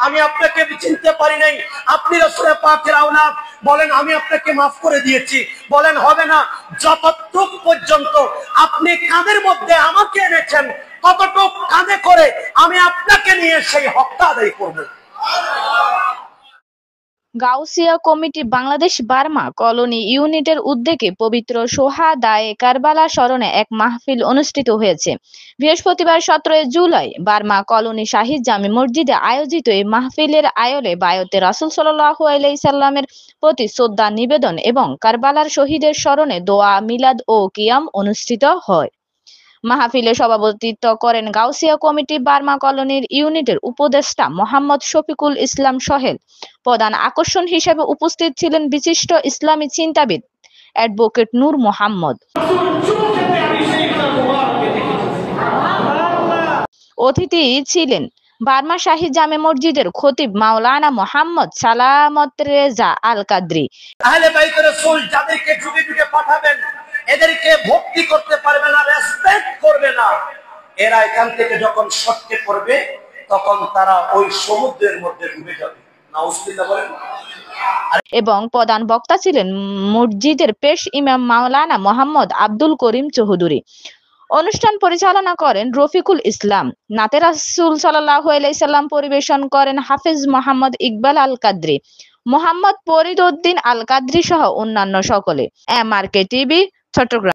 আমি আপনাকে চিনতে পারি নাই, আপনি রাসূল পাকের আওলাদ, বলেন আমি আপনাকে মাফ করে দিয়েছি। বলেন হবে না, যতটুক পর্যন্ত আপনি কাঁধের মধ্যে আমাকে এনেছেন ততটুক কাঁধে করে আমি আপনাকে নিয়ে সেই হকটা আদায় করব। Gausia committee Bangladesh Burma colony ইউনিটের উদ্যোগে পবিত্র সোহাদায়ে কারবালা স্মরণে এক মাহফিল অনুষ্ঠিত হয়েছে। বৃহস্পতিবার 17 জুলাই বার্মা কলোনি শাহিদ জামে মসজিদে আয়োজিত এই মাহফিলের আয়োলে বায়তে রাসূল সাল্লাল্লাহু আলাইহি সাল্লামের প্রতি শ্রদ্ধা নিবেদন এবং কারবালার শহীদের স্মরণে দোয়া, মিলাদ ও কিয়াম অনুষ্ঠিত হয়। মাহফিলে সভাপতিত্ব করেন গাউসিয়া কমিটি বার্মা কলোনির ইউনিটের উপদেষ্টা মোহাম্মদ শফিকুল ইসলাম সোহেল। প্রধান আকর্ষণ হিসেবে উপস্থিত ছিলেন বিশিষ্ট ইসলামী চিন্তাবিদ অ্যাডভোকেট নূর মোহাম্মদ। অতিথি ছিলেন বার্মা শাহী জামে মসজিদের খতিব মাওলানা মোহাম্মদ সালামত রেজা আল কাদরি। আহলে বাইত রাসূল যাদেরকে যুগে যুগে পাঠাবেন, এদেরকে ভক্তি করতে পারবে না, রেসপেক্ট করবে না, এরা এখান থেকে যখন সটকে পড়বে তখন তারা ওই সমুদ্রের মধ্যে ডুবে যাবে। নাউজুবিল্লাহ বলেন। এবং প্রধান বক্তা ছিলেন মসজিদের পেশ ইমাম মাওলানা মোহাম্মদ আব্দুল করিম চৌধুরী। অনুষ্ঠান পরিচালনা করেন রফিকুল ইসলাম। নাতে রাসূল সাল্লাল্লাহু আলাইহি সাল্লাম পরিবেশন করেন হাফেজ মোহাম্মদ ইকবাল আল কাদরি, মোহাম্মদ ফরিদ উদ্দিন আল কাদরি সহ অন্যান্য সকলে। MRK TV, Chittagong.